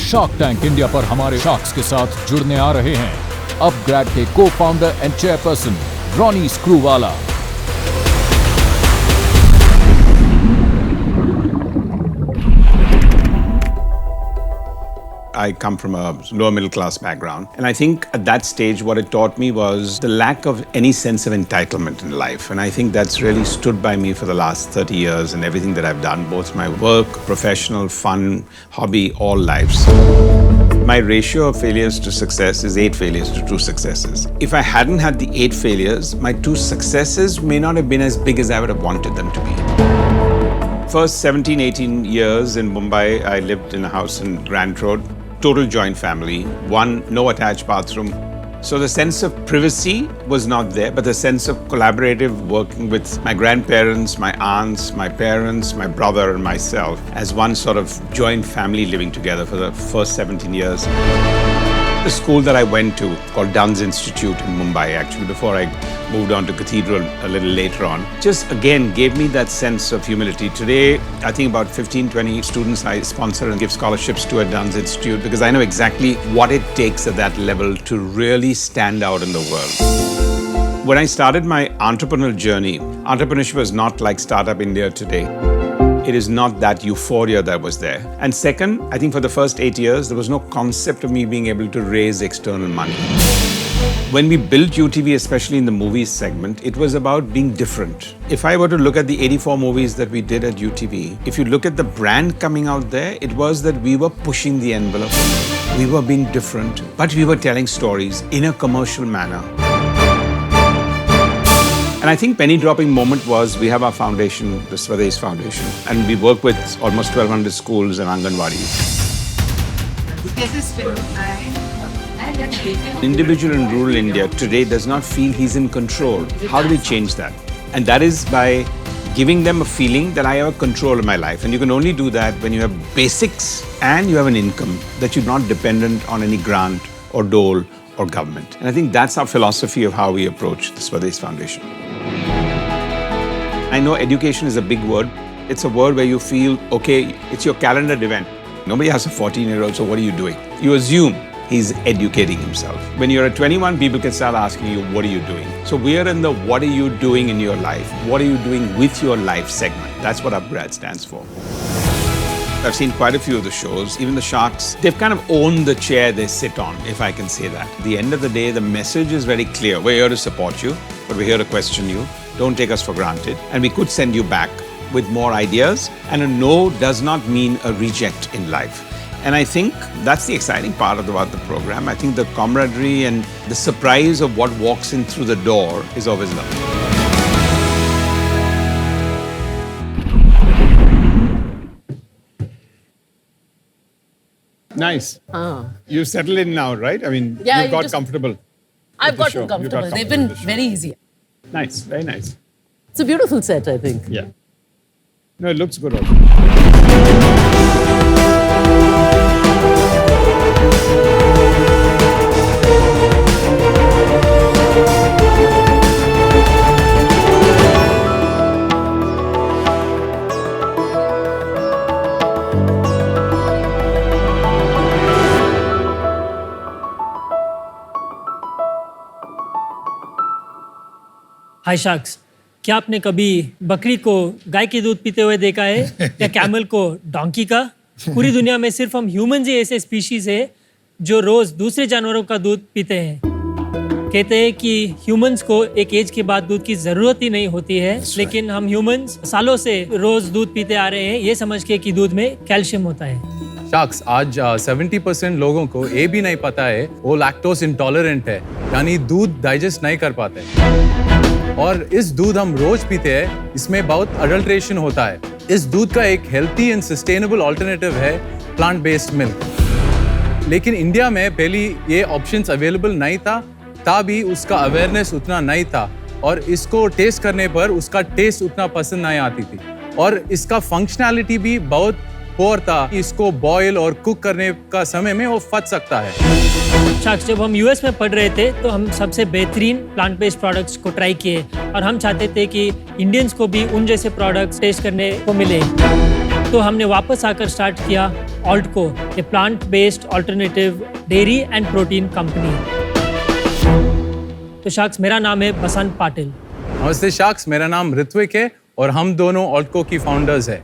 Shark tank India पर हमारे sharks के साथ जुड़ने आ रहे हैं अपग्रेड के co-founder and chairperson Ronnie Screwvala. I come from a lower middle class background. And I think at that stage, what it taught me was the lack of any sense of entitlement in life. And I think that's really stood by me for the last 30 years in everything that I've done, both my work, professional, fun, hobby, all lives. My ratio of failures to success is 8 failures to 2 successes. If I hadn't had the 8 failures, my 2 successes may not have been as big as I would have wanted them to be. First 17, 18 years in Mumbai, I lived in a house in Grant Road. Total joint family, no attached bathroom. So the sense of privacy was not there, but the sense of collaborative working with my grandparents, my aunts, my parents, my brother and myself as one sort of joint family living together for the first 17 years. The school that I went to, called Duns Institute in Mumbai, actually, before I moved on to Cathedral a little later on, just again gave me that sense of humility. Today, I think about 15, 20 students I sponsor and give scholarships to at Duns Institute because I know exactly what it takes at that level to really stand out in the world. When I started my entrepreneurial journey, entrepreneurship was not like Startup India today. It is not that euphoria that was there. And second, I think for the first 8 years, there was no concept of me being able to raise external money. When we built UTV, especially in the movies segment, it was about being different. If I were to look at the 84 movies that we did at UTV, if you look at the brand coming out there, it was that we were pushing the envelope. We were being different, but we were telling stories in a commercial manner. And I think penny dropping moment was we have our foundation, the Swadesh Foundation, and we work with almost 1,200 schools and Anganwadis. Individual in rural India today does not feel he's in control. How do we change that? And that is by giving them a feeling that I have a control of my life. And you can only do that when you have basics and you have an income that you're not dependent on any grant or dole or government. And I think that's our philosophy of how we approach the Swadesh Foundation. I know education is a big word. It's a word where you feel, okay, it's your calendared event. Nobody has a 14-year-old, so what are you doing? You assume he's educating himself. When you're at 21, people can start asking you, what are you doing? So we are in the what are you doing in your life? What are you doing with your life segment? That's what Upgrad stands for. I've seen quite a few of the shows, even the Sharks. They've kind of owned the chair they sit on, if I can say that. At the end of the day, the message is very clear. We're here to support you, but we're here to question you. Don't take us for granted. And we could send you back with more ideas. And a no does not mean a reject in life. And I think that's the exciting part about the program. I think the camaraderie and the surprise of what walks in through the door is always lovely. Nice. You settled in now, right? I mean, yeah, you've got comfortable. I've gotten comfortable. They've been very easy. Nice, very nice. It's a beautiful set, I think. Yeah. No, it looks good also. Hi sharks, क्या आपने कभी बकरी को गाय के दूध पीते हुए देखा है या कैमल को डोंकी का? पूरी दुनिया में सिर्फ हम ह्यूमंस ही ऐसे स्पीशीज है जो रोज दूसरे जानवरों का दूध पीते हैं। कहते हैं कि ह्यूमंस को एक एज के बाद दूध की जरूरत ही नहीं होती है, लेकिन हम ह्यूमंस सालों से रोज दूध पीते आ रहे हैं ये समझ के कि दूध में कैल्शियम होता है। शार्क्स, आज 70% लोगों को ये भी नहीं पता है वो लैक्टोज इंटॉलरेंट है, यानी दूध डाइजेस्ट नहीं कर पाते। और इस दूध हम रोज पीते हैं, इसमें बहुत अडल्ट्रेशन होता है। इस दूध का एक हेल्थी एंड सस्टेनेबल अल्टरनेटिव है प्लांट बेस्ड मिल्क। लेकिन इंडिया में पहले ये ऑप्शंस अवेलेबल नहीं था, तभी उसका अवेयरनेस उतना नहीं था और इसको टेस्ट करने पर उसका टेस्ट उतना पसंद नहीं आती थी और इसका फंक्शनैलिटी भी बहुत पोर था। इसको बॉयल और कुक करने का समय में वो फट सकता है। शार्क्स, जब हम यूएस में पढ़ रहे थे तो हम सबसे बेहतरीन प्लांट बेस्ड प्रोडक्ट्स को ट्राई किए और हम चाहते थे कि इंडियंस को भी उन जैसे प्रोडक्ट्स टेस्ट करने को मिले। तो हमने वापस आकर स्टार्ट किया Altco, a plant based alternative dairy and protein company. तो शाक्स, मेरा नाम है बसंत पाटिल। नमस्ते शाक्स, मेरा नाम ऋत्विक है और हम दोनों ऑल्टको की फाउंडर्स हैं।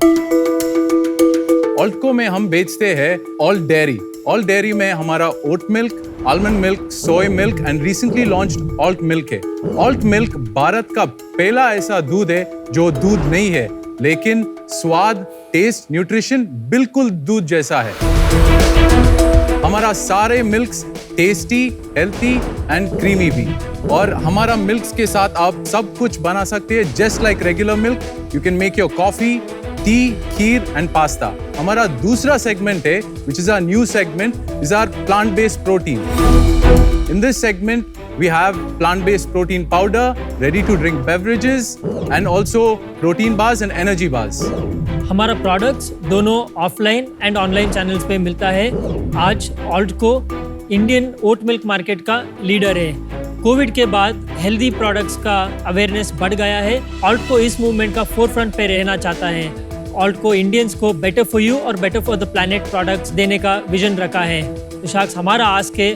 ऑल्टको में हम बेचते हैं ऑल्ट डेयरी। ऑल्ट डेयरी में हमारा oat milk, almond milk, soy milk and recently launched Alt milk है। ऑल्ट मिल्क भारत का पहला ऐसा दूध है जो दूध नहीं है, लेकिन स्वाद, टेस्ट, न्यूट्रिशन बिल्कुल दूध जैसा है। हमारा सारे milks tasty, healthy and creamy भी। और हमारा मिल्क्स के साथ आप सब कुछ बना सकते हैं just like regular milk. You can make your coffee, T, kheer and pasta. हमारा दूसरा सेगमेंट है, which is our new segment, is our plant-based protein. In this segment, we have plant-based protein powder, ready-to-drink beverages, and also protein bars and energy bars. हमारा products दोनों offline and online channels पे मिलता है। आज ऑल्टको Indian oat milk market का leader है। Covid के बाद हेल्दी प्रोडक्ट्स का अवेयरनेस बढ़ गया है। ऑल्टको इस मूवमेंट का फोरफ्रंट पे रहना चाहता है। ऑल्टको इंडियंस को बेटर फॉर यू और better for the planet products देने का विजन रखा है। तो शाक्स, हमारा आस्क है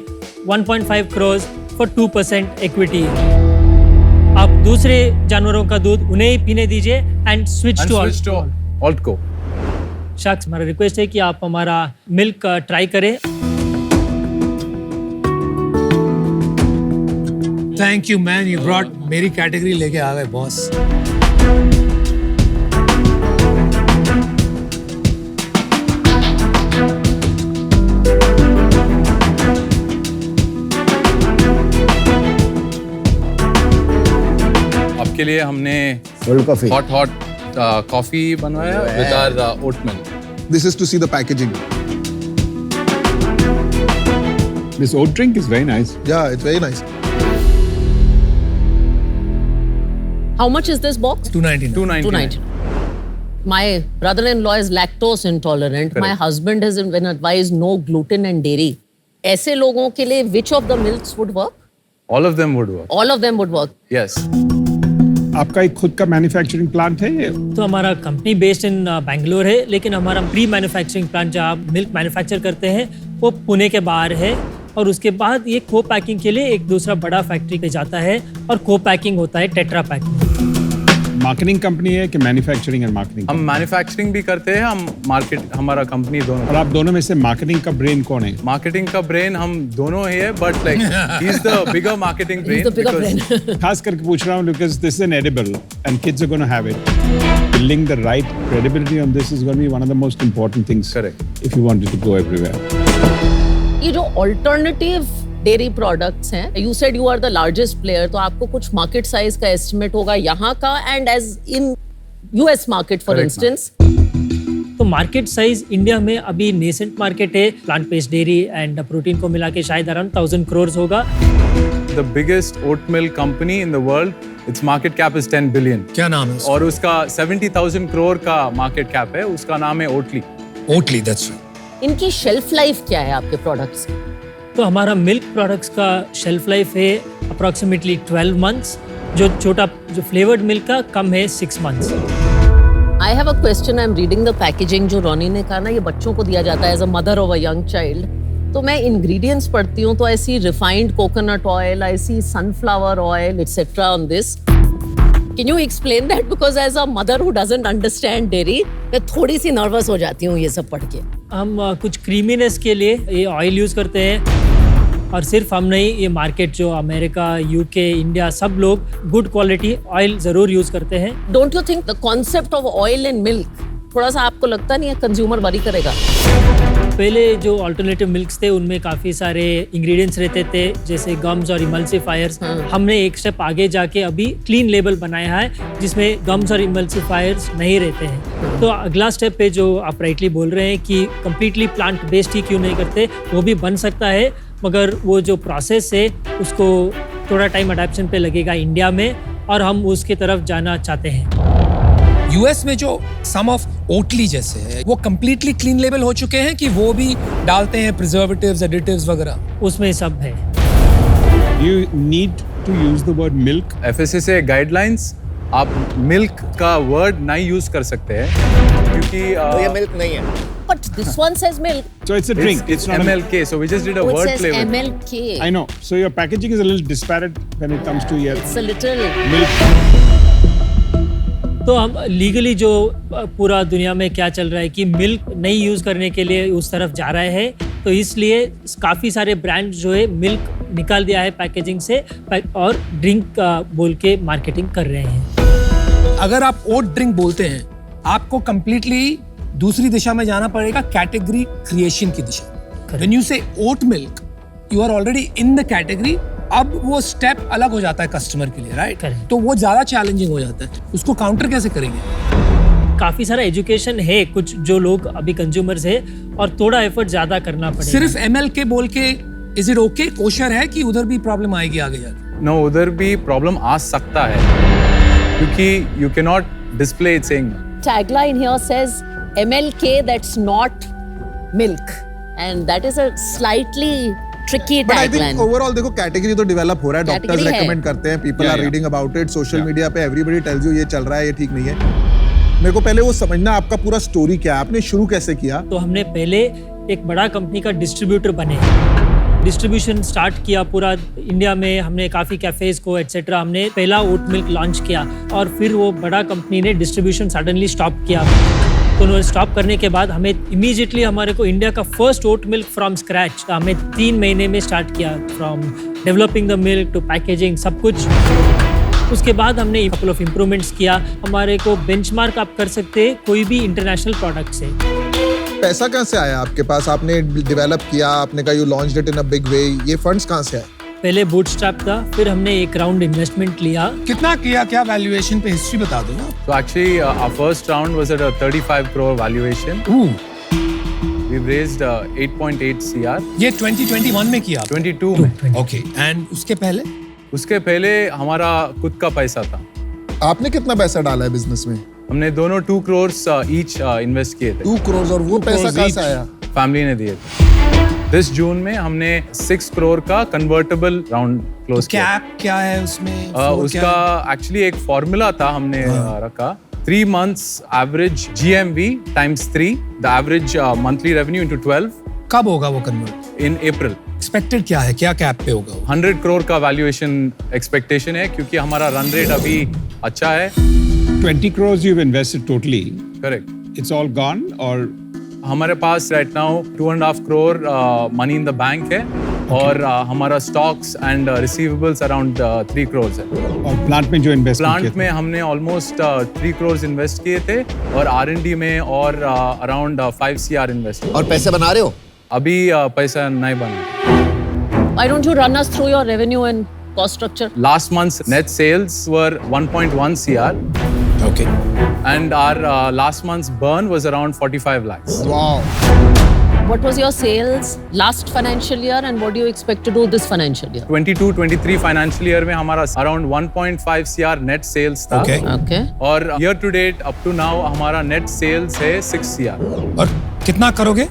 1.5 करोड़ फॉर 2% इक्विटी। आप दूसरे जानवरों का दूध उन्हें ही पीने दीजिए एंड स्विच टू ऑल्टको। शाक्स, हमारा रिक्वेस्ट है कि आप हमारा मिल्क ट्राई करें। Thank you man, you brought मेरी कैटेगरी लेके आ गए बॉस। आपके लिए हमने coffee. हॉट कॉफी बनवाया with our oat milk. This is to see the packaging. This oat drink is very nice. Yeah, it's very nice. How much is this box? 299. 299. My brother-in-law is lactose intolerant. My husband has been advised no gluten and dairy. ऐसे लोगों के लिए which of the milks would work? All of them would work. All of them would work. Yes. आपका एक खुद का manufacturing plant है ये? तो हमारा कंपनी बेस्ड इन बेंगलोर है, लेकिन हमारा प्री मैन्युफैक्चरिंग प्लांट जहाँ मिल्क मैन्युफैक्चर करते हैं वो पुणे के बाहर है। और उसके बाद ये को पैकिंग के लिए एक दूसरा बड़ा फैक्ट्री पे जाता है और को पैकिंग होता है टेट्रा पैक। मार्केटिंग कंपनी है कि मैन्युफैक्चरिंग एंड मार्केटिंग? हम मैन्युफैक्चरिंग भी करते हैं, हम मार्केट, हमारा कंपनी दोनों। और आप दोनों में से मार्केटिंग का ब्रेन कौन है? मार्केटिंग का ब्रेन हम दोनों ही है, but like he is the bigger marketing He's the bigger brain. खास करके पूछ रहा हूँ because this is an edible and kids are gonna have it. Building the right credibility on this is going to be one of the most important things. Correct. If you wanted to go everywhere. ये जो alternative dairy products हैं, you said you are the largest player, तो आपको कुछ market size का estimate होगा यहाँ का and as in US market for instance? तो मार्केट साइज इंडिया में अभी नेसेंट मार्केट है। Plant based dairy and protein को मिला के शायद अराउंड 1000 करोड़ होगा। The biggest oat milk company in the world, its market cap is 10 billion. क्या नाम है उसका? और उसका 70,000 करोड़ का मार्केट कैप है, उसका नाम है ओटली। Oatly, that's right. इनकी शेल्फ लाइफ क्या है आपके प्रोडक्ट्स की? तो हमारा मिल्क प्रोडक्ट्स का शेल्फ लाइफ है अप्रॉक्सीमेटली 12 मंथ्स, जो फ्लेवर्ड मिल्क का कम है 6 months. I have a question, I am reading the packaging. जो रॉनी ने कहा ना, ये बच्चों को दिया जाता है as a mother of a young child, तो मैं इंग्रेडिएंट्स पढ़ती हूँ तो ऐसी रिफाइंड कोकोनट ऑयल, ऐसी sunflower oil etcetera on this. Can you explain that? Because as a mother who doesn't understand dairy, मैं थोड़ी सी नर्वस हो जाती हूँ ये सब पढ़ के। हम कुछ क्रीमीनेस के लिए ये ऑयल यूज़ करते हैं। और सिर्फ हम नहीं, ये मार्केट जो अमेरिका, यूके, इंडिया, सब लोग गुड क्वालिटी ऑयल ज़रूर यूज़ करते हैं। Don't you think the concept of oil in milk थोड़ा सा आपको लगता नहीं है कंज्यूमर वरी करेगा? पहले जो अल्टरनेटिव मिल्क्स थे उनमें काफ़ी सारे इंग्रेडिएंट्स रहते थे, जैसे गम्स और इमल्सिफायर्स। हमने एक स्टेप आगे जाके अभी क्लीन लेबल बनाया है जिसमें गम्स और इमल्सिफायर्स नहीं रहते हैं। तो अगला स्टेप पे जो आप राइटली बोल रहे हैं कि कम्प्लीटली प्लांट बेस्ड ही क्यों नहीं करते, वो भी बन सकता है, मगर वो जो प्रोसेस है उसको थोड़ा टाइम अडेप्शन पे लगेगा इंडिया में, और हम उसकी तरफ जाना चाहते हैं। यूएस में जो सम ऑफ ओटली जैसे है वो कंप्लीटली क्लीन लेबल हो चुके हैं कि वो भी डालते हैं प्रिजर्वेटिव्स, एडिटिव्स वगैरह? उसमें सब है। You need to use the word milk. FSSAI guidelines आप मिल्क का वर्ड नहीं यूज कर सकते हैं क्योंकि तो ये मिल्क नहीं है। But this one says milk. So it's a drink. It's not MLK. So we just did a Oh, it word says play with it. MLK. I know. So your packaging is a little disparate when it comes to your It's a little. milk. तो हम legally जो पूरा दुनिया में क्या चल रहा है कि मिल्क नहीं यूज़ करने के लिए उस तरफ जा रहा है, तो इसलिए काफ़ी सारे ब्रांड जो है मिल्क निकाल दिया है पैकेजिंग से और ड्रिंक बोल के मार्केटिंग कर रहे हैं। अगर आप ओट ड्रिंक बोलते हैं, आपको कंप्लीटली दूसरी दिशा में जाना पड़ेगा, कैटेगरी क्रिएशन की दिशा। When you say oat milk, you are already in the category. अब वो स्टेप अलग हो जाता है कस्टमर के लिए, राइट? Correct. तो वो ज्यादा चैलेंजिंग हो जाता है। उसको काउंटर कैसे करेंगे? काफ़ी सारा एजुकेशन है, कुछ जो लोग अभी कंज्यूमर्स है और थोड़ा एफर्ट ज़्यादा करना पड़ेगा। सिर्फ MLK बोल के इज इट ओके, कोशर है कि उधर भी प्रॉब्लम आएगी आगे जाके? No, उधर भी प्रॉब्लम आ सकता है क्योंकि you cannot display it saying Tagline here says MLK, that's not milk, and that is a slightly tricky But I think tagline. overall देखो कैटेगरी तो डेवलप हो रहा है, डॉक्टर्स Category है। रेकमेंड करते हैं, people Yeah, are yeah. Reading about it, social Yeah. Media पे everybody tells you ये चल रहा है, ये ठीक नहीं है। मेरे को पहले वो समझना आपका पूरा स्टोरी क्या है, आपने शुरू कैसे किया? तो हमने पहले एक बड़ा कंपनी का डिस्ट्रीब्यूटर बने, डिस्ट्रीब्यूशन स्टार्ट किया पूरा इंडिया में। हमने काफ़ी कैफेज को एटसेट्रा हमने पहला ओट मिल्क लॉन्च किया और फिर वो बड़ा कंपनी ने डिस्ट्रीब्यूशन सडनली स्टॉप किया। तो उन्होंने स्टॉप करने के बाद हमें इमीडिएटली हमारे को इंडिया का first oat milk from scratch हमें 3 महीने में स्टार्ट किया, from developing the milk to packaging सब कुछ। उसके बाद हमने कपल ऑफ इम्प्रूवमेंट्स किया। हमारे को बेंचमार्क आप कर सकते हैं कोई भी इंटरनेशनल प्रोडक्ट से। पैसा कहाँ से आया आपके पास? आपने डेवलप किया, आपने कहा you launched it in a big way, ये फंड्स कहाँ से आए? पहले बूटस्ट्रैप था, फिर हमने एक राउंड इन्वेस्टमेंट लिया। कितना किया, क्या वैल्यूएशन पे हिस्ट्री बता दो ना। So actually, our first round was at a 35 crore valuation. We've raised 8.8 CR. ये 2021 में किया? 22 में। ओके, एंड उसके पहले? उसके पहले हमारा खुद का पैसा था। आपने कितना पैसा डाला है बिजनेस में? हमने दोनों 2 crores ईच इन्वेस्ट किए थे। 2 करोड़, और वो पैसा कहाँ से आया? फैमिली ने दिए थे। दिस जून में हमने 6 crore का कन्वर्टेबल राउंड क्लोज किया। कैप क्या है उसमें? उसका एक्चुअली एक फॉर्मूला था, हमने रखा 3 months average GMV times 3, the average monthly revenue into 12 कब होगा वो कन्वर्ट? in April. एक्सपेक्टेड क्या है, क्या कैप पे होगा वो? 100 crore का वैल्यूएशन एक्सपेक्टेशन है क्योंकि हमारा रन रेट अभी अच्छा है। 20 crores you've invested totally. Correct. It's all gone or हमारे पास right now 2.5 crore money in the bank है और हमारा stocks and receivables around 3 crores है। और प्लांट में जो इन्वेस्टमेंट प्लांट में हमने ऑलमोस्ट 3 crores इन्वेस्ट किए थे और R&D में और अराउंड 5 CR इन्वेस्ट। और पैसे बना रहे हो? अभी पैसा नहीं बना। Why don't you run us through your revenue and cost structure? Last month's net sales were 1.1 CR okay, and our last month's burn was around 45 lakhs. Wow. What was your sales last financial year and what do you expect to do this financial year? 22-23 financial year में हमारा around 1.5 CR net sales था। Okay. Okay. और year to date up to now हमारा net sales है 6 CR। और कितना करोगे?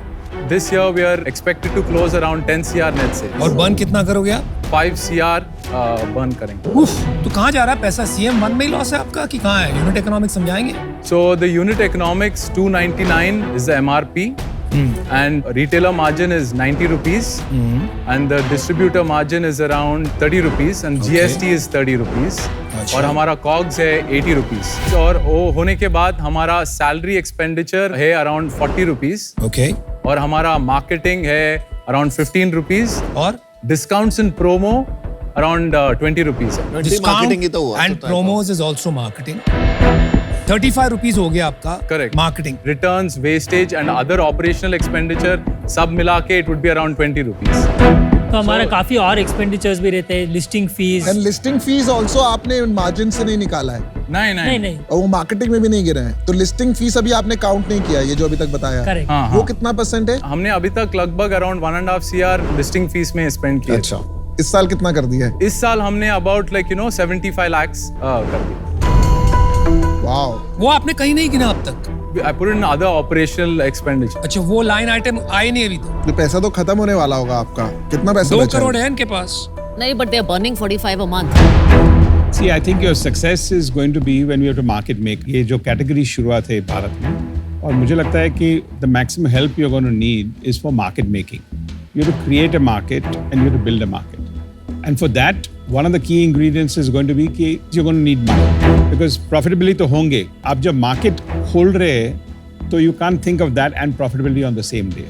This year we are expected to close around 10 CR net sales और बर्न कितना करोगे आप? 5 CR बर्न करेंगे। उफ, तो कहाँ जा रहा है पैसा? CM1 में ही लॉस है आपका कि कहाँ है? यूनिट इकोनॉमिक्स समझाएंगे? So the unit economics 299 is the MRP and retailer margin is 90 rupees and the distributor margin is around 30 rupees and GST is 30 rupees और हमारा COGS है 80 rupees और वो होने के बाद हमारा salary expenditure है around 40 rupees ओके, और हमारा marketing है around 15 rupees और discounts and promo around 20 rupees है। marketing ही तो हुआ, एंड तो promos is also marketing. 35 rupees हो गया आपका Correct. Marketing. Returns, wastage and other operational expenditure सब मिला के it would be around 20 rupees। तो हमारा काफ़ी और एक्सपेंडिचर्स भी रहते हैं, listing fees. And listing fees also आपने मार्जिन से नहीं निकाला है, नहीं नहीं नहीं, और वो मार्केटिंग में भी नहीं गिरा है, तो लिस्टिंग फीस अभी आपने काउंट नहीं किया, ये जो अभी तक बताया। करेक्ट। हाँ, वो हाँ। कितना % है? हमने अभी तक लगभग अराउंड 1.5 CR लिस्टिंग फीस में स्पेंड किया। अच्छा, इस साल कितना कर दिया है? इस साल हमने अबाउट 75 lakhs कर दिया। वाओ। वो आपने कहीं नहीं गिना अब तक? I put in other operational expenditure। अच्छा, वो लाइन आइटम आए नहीं अभी तक? तो पैसा तो खत्म होने वाला होगा आपका, कितना पैसा 2 बचा है? करोड़ है इनके पास। No, but they're burning 45 a month. See, I think your success is going to be when you have to market make. ये जो category शुरुआत है भारत में, और मुझे लगता है कि the maximum help you're going to need is for market making. You have to create a market and you have to build a market. And for that, one of the key ingredients is going to be कि you're going to need money. Because profitability तो होंगे. आप जब market खोल रहे हैं, तो you can't think of that and profitability on the same day.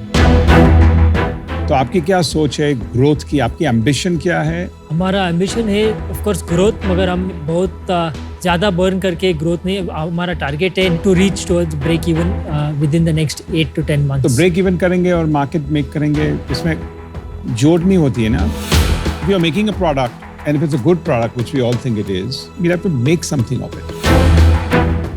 तो आपकी क्या सोच है ग्रोथ की? आपकी एम्बिशन क्या है? हमारा एम्बिशन है ऑफ कोर्स ग्रोथ, मगर हम बहुत ज़्यादा बर्न करके ग्रोथ नहीं. हमारा टारगेट है to reach towards break even within the next 8 to 10 months. तो ब्रेक इवन करेंगे और मार्केट मेक करेंगे, इसमें जोड़नी होती है ना. We are making a product and if it's a good product which we all think it is, we have to make something of it.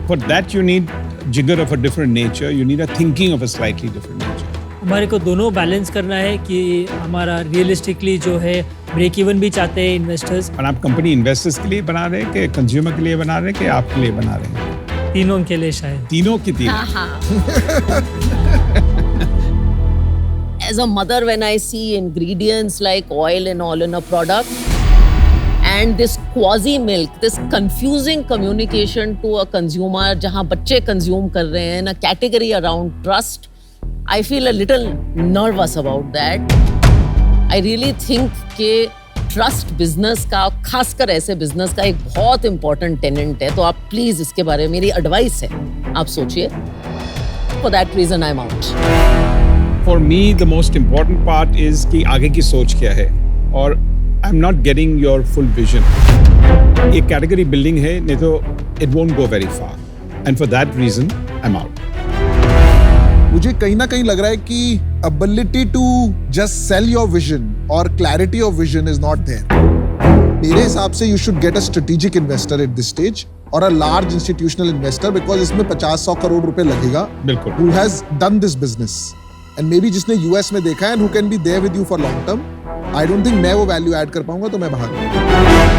For that you need जिगर of a different nature, you need a thinking of a slightly different nature. हमारे को दोनों balance करना है कि हमारा realistically जो है ब्रेक इवन भी चाहते हैं इन्वेस्टर्स. और आप कंपनी इन्वेस्टर्स के लिए बना रहे हैं कि कंज्यूमर के लिए बना रहे हैं कि आपके लिए बना रहे हैं? तीनों के लिए शायद. तीनों की तीनों. As a mother, when I see ingredients like oil and all in a product, and this quasi milk, this confusing communication to a consumer, जहाँ बच्चे consume कर रहे हैं, a category around trust, I feel a little nervous about that. I really think कि trust business का, खासकर ऐसे business का एक बहुत important tenet है. तो आप please इसके बारे में, मेरी advice है, आप सोचिए. For that reason, I'm out. For me, the most important part is कि आगे की सोच क्या है, और I'm not getting your full vision. ये category building है, नहीं तो it won't go very far. And for that reason, I'm out. मुझे कहीं ना कहीं लग रहा है कि ability to just sell your vision or clarity of vision is not there. मेरे हिसाब से you should get a strategic investor at this stage or a large institutional investor, because इसमें 50-100 करोड़ रुपए लगेगा. बिल्कुल. Who has done this business and maybe जिसने US में देखा है and who can be there with you for long term. I don't think मैं वो value add कर पाऊंगा, तो मैं बाहर हूँ.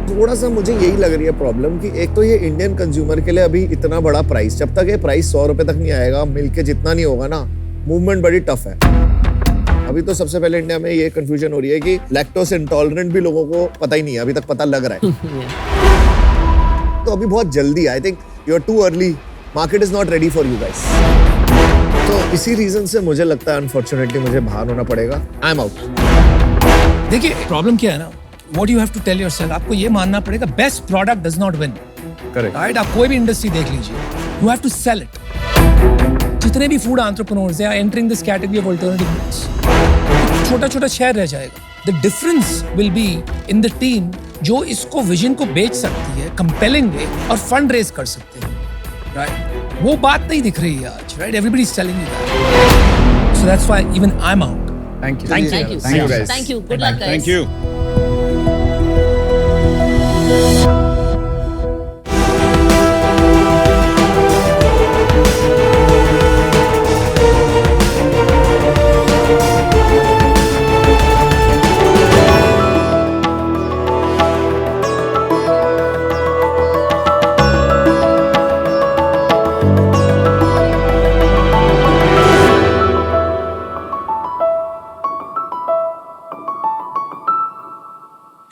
थोड़ा सा मुझे यही लग रही है प्रॉब्लम कि एक तो ये इंडियन कंज्यूमर के लिए अभी इतना बड़ा प्राइस, जब तक ये प्राइस 100 रुपए तक नहीं आएगा, मिल्क के जितना नहीं होगा ना, मूवमेंट बड़ी टफ है. अभी तो सबसे पहले इंडिया में ये कंफ्यूजन हो रही है कि लैक्टोज इंटॉलरेंट भी लोगों को पता ही नहीं है, अभी तक पता लग रहा है. तो अभी बहुत जल्दी, I think you are too early, market is not ready for you guys. तो इसी रीजन से मुझे लगता है अनफॉर्चुनेटली मुझे बाहर होना पड़ेगा. आई एम आउट. देखिए प्रॉब्लम क्या है ना, what you have to tell yourself, आपको ये मानना पड़ेगा best product does not win. Correct. Right? आप कोई भी इंडस्ट्री देख लीजिए, you have to sell it. जितने भी फूड एंटरप्रेन्योर्स हैं entering this category of alternative meals, छोटा-छोटा शेयर रह जाएगा. The difference will be in the team जो इसको विजन को बेच सकती है compelling way और फंड रेज कर सकते हैं. Right? वो बात नहीं दिख रही है आज. Right? Everybody is telling you that. So that's why even I'm out. Thank you. Thank you. Thank you, guys. Thank you. Good luck, guys. Thank you.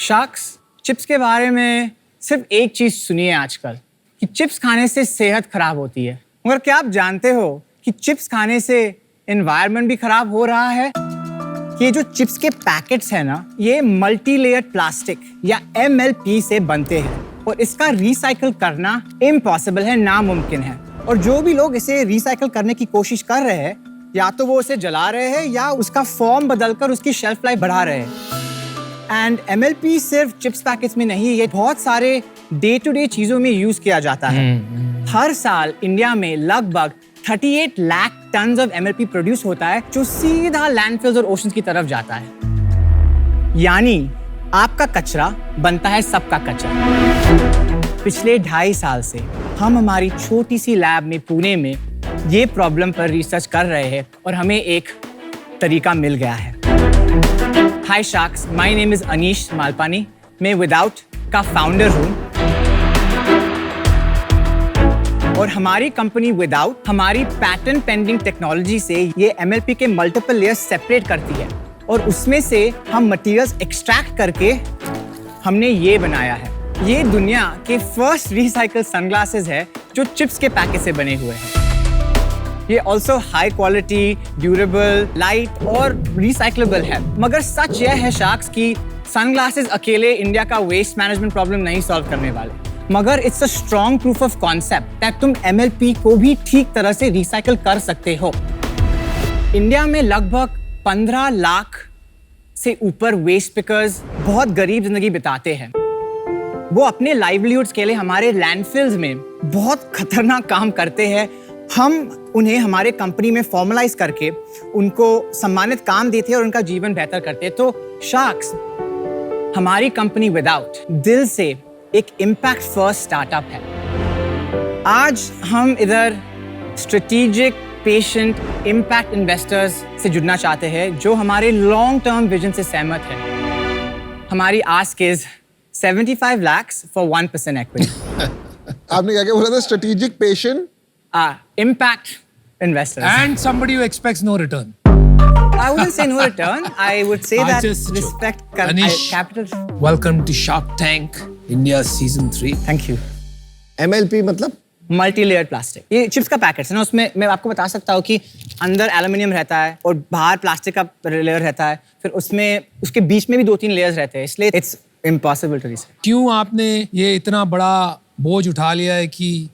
Sharks, chips के बारे में सिर्फ एक चीज सुनी है आजकल कि चिप्स खाने से सेहत खराब होती है. मगर क्या आप जानते हो कि चिप्स खाने से एनवायरनमेंट भी खराब हो रहा है? ये जो चिप्स के पैकेट्स हैं ना, ये मल्टी लेयर्ड प्लास्टिक या MLP से बनते हैं और इसका रिसाइकल करना इम्पॉसिबल है, नामुमकिन है. और जो भी लोग इसे रिसाइकल करने की कोशिश कर रहे हैं, या तो वो उसे जला रहे हैं या उसका फॉर्म बदलकर उसकी शेल्फ लाइफ बढ़ा रहे हैं. एंड MLP सिर्फ चिप्स पैकेट्स में नहीं, ये बहुत सारे डे टू डे चीजों में यूज किया जाता है. हर साल इंडिया में लगभग 38 lakh tons of MLP produce होता है, जो सीधा लैंडफिल्स और ओशंस की तरफ जाता है. यानी आपका कचरा बनता है सबका कचरा. पिछले 2.5 साल से हम हमारी छोटी सी लैब में पुणे में ये प्रॉब्लम पर रिसर्च कर रहे हैं और हमें एक तरीका मिल गया है. Hi Sharks, my name is Anish Malpani. मैं Without का फाउंडर हूँ और हमारी कंपनी Without हमारी पैटेंट पेंडिंग टेक्नोलॉजी से ये MLP के मल्टीपल लेयर्स सेपरेट करती है और उसमें से हम मटेरियल्स एक्सट्रैक्ट करके हमने ये बनाया है. ये दुनिया के फर्स्ट रिसाइकल सनग्लासेस है जो चिप्स के पैकेट से बने हुए हैं। ये also high quality, durable, light और रिसाइक्लेबल है। मगर सच यह है शार्क्स की सनग्लासेस अकेले इंडिया का वेस्ट मैनेजमेंट प्रॉब्लम नहीं सॉल्व करने वाले, मगर it's a strong proof of concept that तुम MLP को भी ठीक तरह से रिसाइकल कर सकते हो। इंडिया में लगभग 15 लाख से ऊपर वेस्ट पिकर्स बहुत गरीब जिंदगी बिताते हैं। वो अपने लाइवलीहुड्स के लिए हमारे लैंडफिल्स में बहुत खतरनाक काम करते हैं। हम उन्हें हमारे कंपनी में फॉर्मलाइज करके उनको सम्मानित काम देते हैं और उनका जीवन बेहतर करते हैं। तो शार्क्स हमारी कंपनी विदाउट दिल से एक इम्पैक्ट फर्स्ट स्टार्टअप है। आज हम इधर स्ट्रेटेजिक, पेशेंट, इम्पैक्ट इन्वेस्टर्स से जुड़ना चाहते हैं जो हमारे लॉन्ग टर्म विजन से सहमत हैं। हमारी ask is 75 lakhs for 1% equity. आपने क्या बोला था? Strategic, patient, impact investors. And somebody who expects no return. I wouldn't say no return. I would say I that just respect Anish. capital. Welcome to Shark Tank India Season 3. Thank you. MLP मतलब multi layer plastic, ये chips का packet है ना, उसमें मैं आपको बता सकता हूँ कि अंदर एल्यूमिनियम रहता है और बाहर प्लास्टिक का लेयर रहता है, फिर उसमें उसके बीच में भी 2-3 लेयर्स रहते हैं, इसलिए इट्स इम्पॉसिबल टू रीसाइकल। क्यों आपने ये इतना बड़ा बोझ उठा लिया है कि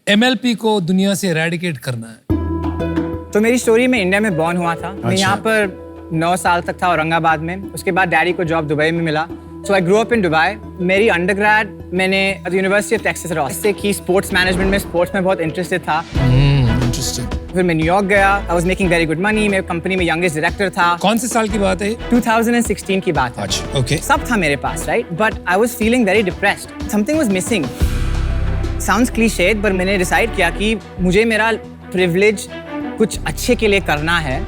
MLP को दुनिया से एरेडिकेट करना है? तो मेरी स्टोरी में इंडिया में बॉर्न हुआ था। मैं यहाँ पर 9 साल तक था औरंगाबाद में। उसके बाद डैडी को जॉब दुबई में मिला। So I grow up in Dubai. मेरी अंडरग्रेड मैंने यूनिवर्सिटी ऑफ टेक्सास रॉस से की। स्पोर्ट्स मैनेजमेंट में, स्पोर्ट्स में बहुत इंटरेस्टेड था। इंटरेस्टिंग। फिर मैं न्यूयॉर्क गया। I was making very good money. मेरे कंपनी में यंगेस्ट डायरेक्टर था। कौन से साल की बात है? 2016 की बात है। अच्छा, ओके। सब था मेरे पास, right, but I was feeling very depressed. Something was missing. Sounds clichéd, पर मैंने डिसाइड किया कि मुझे मेरा प्रिविलेज कुछ अच्छे के लिए करना है।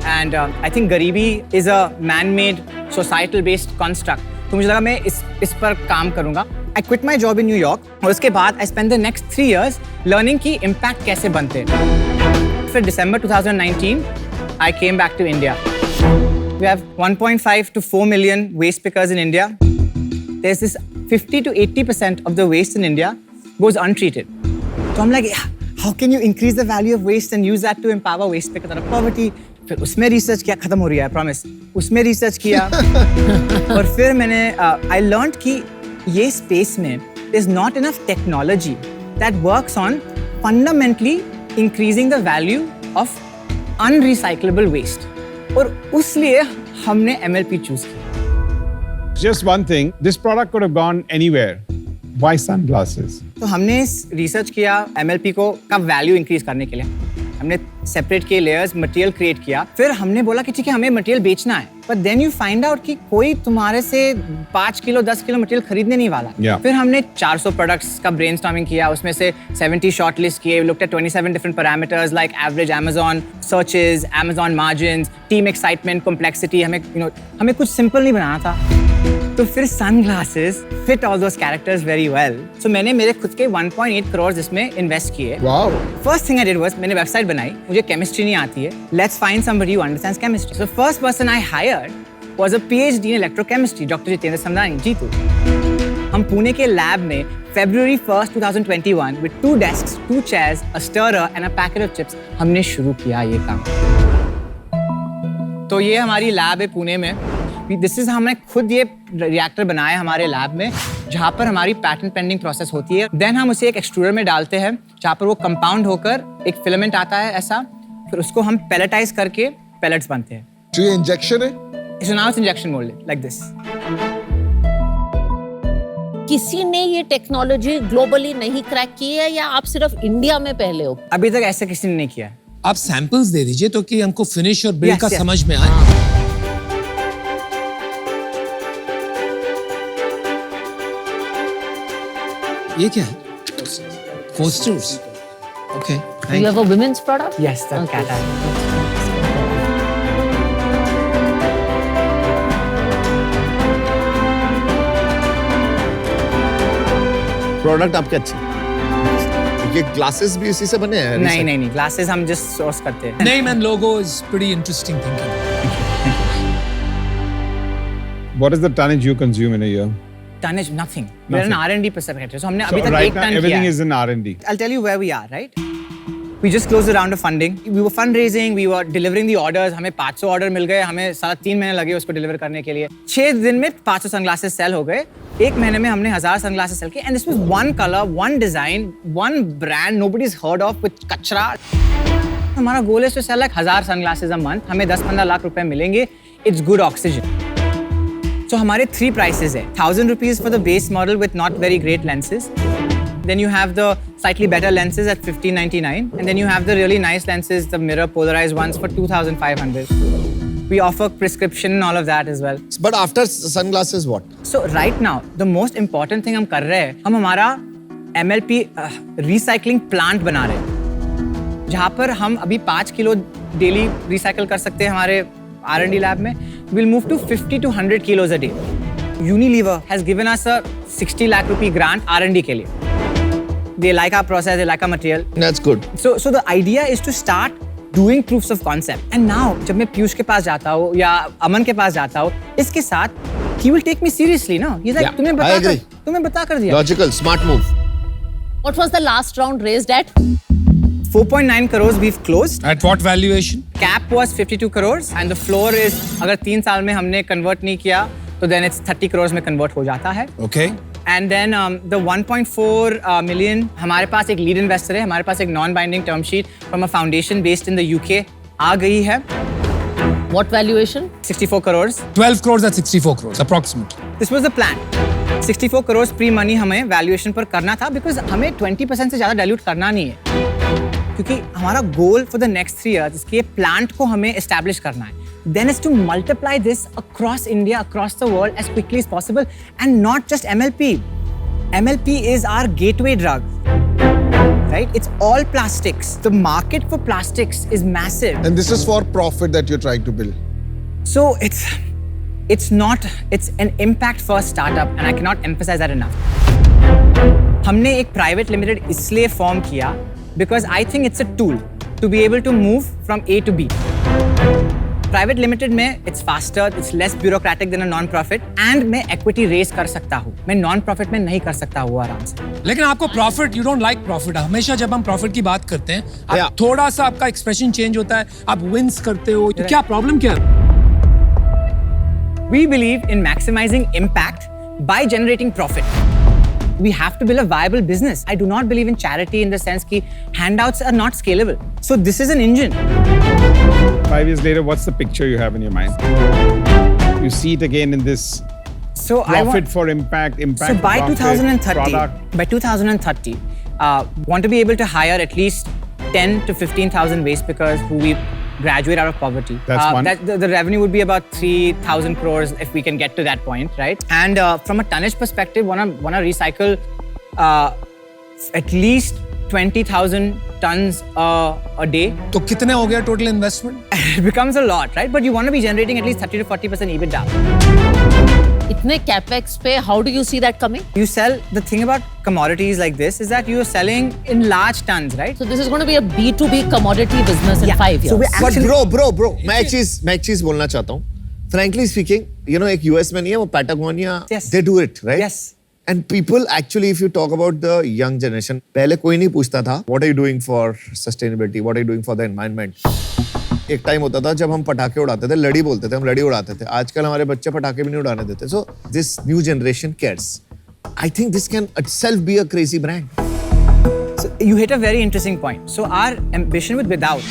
एंड आई थिंक गरीबी is a man made societal based construct. तो मुझे लगा मैं इस पर काम करूंगा। I quit my job in न्यूयॉर्क और उसके बाद I spend the next 3 years learning की इम्पैक्ट कैसे बनते हैं। फिर December 2019 I came back to India. We have 1.5 to 4 million waste pickers in India. There's this 50 to 80% of the waste in India goes untreated. So I'm like, how can you increase the value of waste and use that to empower waste pickers out of poverty? फिर उसमें research किया, खत्म हो रही है, promise. उसमें research किया और फिर मैंने I learned कि ये स्पेस में there's not enough technology that works on fundamentally increasing the value of unrecyclable waste. और उसलिए हमने MLP चूज किया। Just one thing, this product could have gone anywhere. Why sunglasses? तो हमने रिसर्च किया MLP का वैल्यू इंक्रीज करने के लिए। हमने सेपरेट के लेयर्स, मटेरियल क्रिएट किया। फिर हमने बोला कि ठीक है, हमें मटेरियल बेचना है, but then you find out कि कोई तुम्हारे से 5 किलो 10 किलो मटेरियल खरीदने नहीं वाला। Yeah. फिर हमने 400 प्रोडक्ट्स का ब्रेनस्टॉर्मिंग किया, उसमें से 70 शॉर्टलिस्ट किए, looked at 27 different parameters like average Amazon searches, Amazon margins, team excitement, complexity. हमें कुछ सिंपल नहीं बनाना था। तो फिर sunglasses fit all those characters very well. So मैंने मेरे खुद के 1.8 करोड़ इसमें इन्वेस्ट किए। Wow. First thing I did was मैंने वेबसाइट बनाई। मुझे केमिस्ट्री नहीं आती है, let's find somebody who understands chemistry. So first person I hired was a PhD in electrochemistry, doctor Jitendra Samdani, Jeetu. हम पुणे के लैब में February 1st, 2021 with 2 desks, 2 chairs, a stirrer and a packet of chips हमने शुरू किया ये काम। तो ये हमारी लैब है पुणे में। दिस इज हमने खुद ये रिएक्टर बनाया हमारे लैब में, जहाँ पर हमारी पैटेंट पेंडिंग प्रोसेस होती है। देन हम उसे एक एक्सट्रूडर में डालते हैं, जहाँ पर वो कंपाउंड होकर एक फिलामेंट आता है ऐसा, फिर उसको हम पैलेटाइज करके पैलेट्स बनते हैं। तो ये इंजेक्शन है? So now it's injection molded like this. किसी ने ये टेक्नोलॉजी ग्लोबली नहीं क्रैक की है या आप सिर्फ इंडिया में पहले हो? अभी तक ऐसा किसी ने नहीं किया है। आप सैंपल्स दे दीजिए तो कि हमको फिनिश और बिल्ड Yes, का yes. समझ में आए। ये क्या है? Coasters. Okay, You have a women's product? Yes, the Okay. cat eye. Product आपके अच्छे। ये ग्लासेस भी इसी से बने हैं? नहीं, ग्लासेस हम जस्ट सोर्स करते हैं। Name and logo is pretty interesting thinking. What is the tonnage you consume in a year? tonnage, nothing. We're an R&D perspective. So हमने अभी So तक right एक now, टन किया everything है. is in R&D. I'll tell you where we are, right? We just closed a round of funding. We were fundraising, we were delivering the orders. हमें 500 order मिल गए, हमें 3.5 महीने लगे उसको डिलीवर करने के लिए. 6 दिन में 500 सनग्लासेस सेल हो गए. 1 महीने में हमने 1000 सनग्लासेस सेल किए. And this was one color, one design, one brand nobody's heard of with कचरा. हमारा गोल है to sell like 1000 sunglasses a month. हमें 10-15 लाख रुपए मिलेंगे. It's good oxygen. So हमारे 3 prices है. 1000 rupees for the base model with not very great lenses. Then you have the slightly better lenses at 1599, and then you have the really nice lenses, the mirror polarized ones for 2500. We offer prescription and all of that as well. But after sunglasses, what? So right now, the most important thing हम कर रहे हैं, हम हमारा MLP recycling plant बना रहे हैं, जहाँ पर हम अभी 5 किलो daily recycle कर सकते हैं हमारे R&D lab में. We'll move to 50 to 100 kilos a day. Unilever has given us a 60 lakh rupee grant R&D के लिए. They like our process, they like our material. That's good. So the idea is to start doing proofs of concept. And now, जब मैं पीयूष के पास जाता हूँ या अमन के पास जाता हूँ, इसके साथ he will take me seriously, no? He's like, Yeah, I agree. तुम्हें बता कर दिया. Logical, smart move. What was the last round raised at? 4.9 crores we've closed. At what valuation? Cap was 52 crores and the floor is अगर 3 साल में हमने convert नहीं किया, तो then it's 30 crores में convert हो जाता है. Okay. And then the 1.4 million, हमारे पास एक lead investor है, हमारे पास एक non-binding term sheet from a foundation based in the UK आ गई है. What valuation? 64 crores. 12 crores at 64 crores, approximately. This was the plan. 64 crores pre-money हमें valuation पर करना था because हमें 20% से ज़्यादा dilute करना नहीं है. क्योंकि हमारा goal for the next 3 years इसके plant को हमें establish करना है. Then is to multiply this across India, across the world as quickly as possible, and not just MLP. MLP is our gateway drug, right? It's all plastics. The market for plastics is massive. And this is for profit that you're trying to build. So it's an impact first startup, and I cannot emphasize that enough. हमने एक private limited इसलिए form किया because I think it's a tool to be able to move from A to B. Private limited में it's faster, it's less bureaucratic than a non-profit, and मैं equity raise कर सकता हूँ. मैं non-profit में नहीं कर सकता हूँ आराम से. लेकिन आपको profit, you don't like profit. हमेशा जब हम profit की बात करते हैं, Yeah. थोड़ा सा आपका expression change होता है, आप wins करते हो. तो क्या problem क्या है? We believe in maximizing impact by generating profit. We have to build a viable business. I do not believe in charity in the sense that handouts are not scalable. So this is an engine. 5 years later, what's the picture you have in your mind? You see it again in this So profit for impact, So by profit, 2030, product. by 2030, want to be able to hire at least 10 to 15,000 waste pickers who we graduate out of poverty. That's one. The revenue would be about 3,000 crores if we can get to that point, right? And from a tonnage perspective, wanna recycle at least 20,000 tons a day. तो कितने हो गया total investment? It becomes a lot, right? But you want to be generating at least 30 to 40% EBITDA. इतने capex पे, how do you see that coming? You sell, the thing about commodities like this is that you are selling in large tons, right? So this is going to be a B2B commodity business in 5 years. So we're But actually, bro, मैं एक चीज बोलना चाहता हूँ. Frankly speaking, you know, एक US में नहीं है वो Patagonia, Yes. they do it, right? Yes. And people actually, if you talk about the young generation, पहले कोई नहीं पूछता था, what are you doing for sustainability? What are you doing for the environment? एक टाइम होता था जब हम पटाखे उड़ाते थे, लड़ी बोलते थे, हम लड़ी उड़ाते थे. आजकल हमारे बच्चे पटाखे भी नहीं उड़ाने देते. So this new generation cares. I think this can itself be a crazy brand. So you hit a very interesting point. So our ambition with Without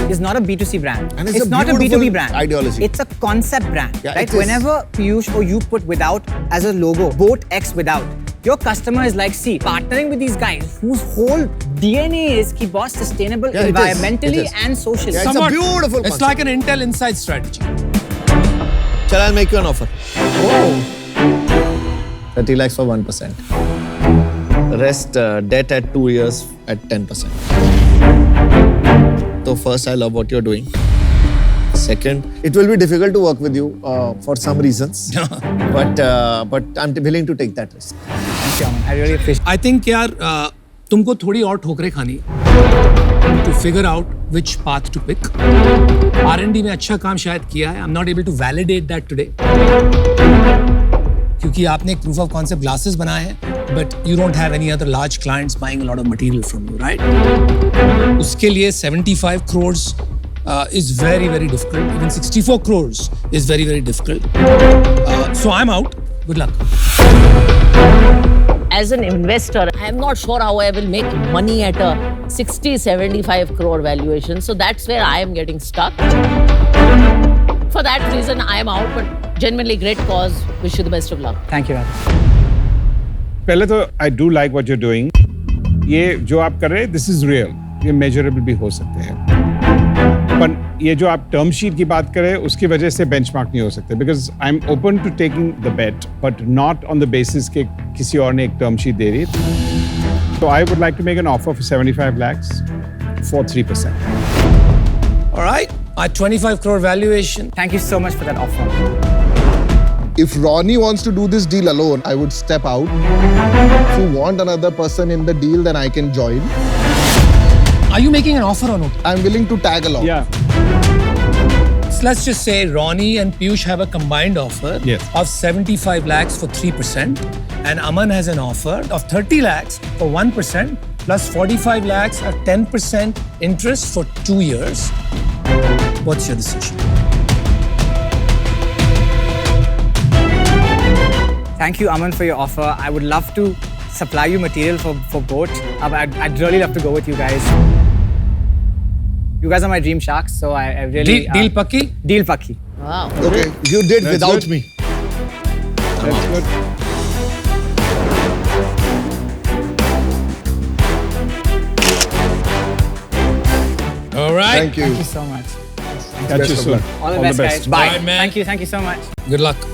is not a B2C brand. And it's a not a beautiful B2B brand. ideology. It's a concept brand, Yeah, right? it is. Whenever Piyush or you put Without as a logo, Boat X Without, your customer is like, see, partnering with these guys whose whole DNA is ki boss sustainable Yeah, it is. environmentally It is. and socially. Yeah, it's a beautiful It's concept. like an Intel Inside strategy. Shall I make you an offer? Oh. 30 lakhs for 1%. Rest debt at 2 years at 10%. So first, I love what you're doing. Second, it will be difficult to work with you for some reasons. but I'm willing to take that risk. Thank you, Aman. I really appreciate I think यार तुमको थोड़ी और ठोकरें खानी है to figure out which path to pick. R&D में अच्छा काम शायद किया है. I'm not able to validate that today. क्योंकि आपने एक प्रूफ ऑफ कॉन्सेप्ट ग्लासेस बनाए हैं, but you don't have any other large clients buying a lot of material from you, right? उसके लिए 75 crores is very, very difficult. Even 64 crores is very, very difficult. So I'm out. Good luck. As an investor, I am not sure how I will make money at a 60-75 crore valuation. So that's where I am getting stuck. For that reason, I am out. But genuinely great cause. Wish you the best of luck. Thank you, Rajesh. पहले तो I do like what you're doing. ये जो आप कर रहे हैं, this is real. ये measurable भी हो सकते हैं. पर ये जो आप टर्म शीट की बात करें उसकी वजह से बेंचमार्क नहीं हो सकते because I am open to taking the bet but not on the basis के किसी और ने एक टर्म शीट दे रही तो I would like to make an offer for 75 lakhs for 3%. All right. At 25 crore valuation. Thank you so much for that offer. If Ronnie wants to do this deal alone, I would step out. If you want another person in the deal, then I can join. Are you making an offer or not? I'm willing to tag along. Yeah. So let's just say Ronnie and Piyush have a combined offer Yes. of 75 lakhs for 3%, and Aman has an offer of 30 lakhs for 1% plus 45 lakhs at 10% interest for 2 years. What's your decision? Thank you, Aman, for your offer. I would love to supply you material for both. I'd really love to go with you guys. You guys are my dream sharks, so I really... Deal Pakki? Deal Pakki. Wow. Okay, you did That's without good. me. That's good. All right. Thank you. Thank you so much. Catch you soon. All the best, guys. Bye. Bye, man. Thank you so much. Good luck.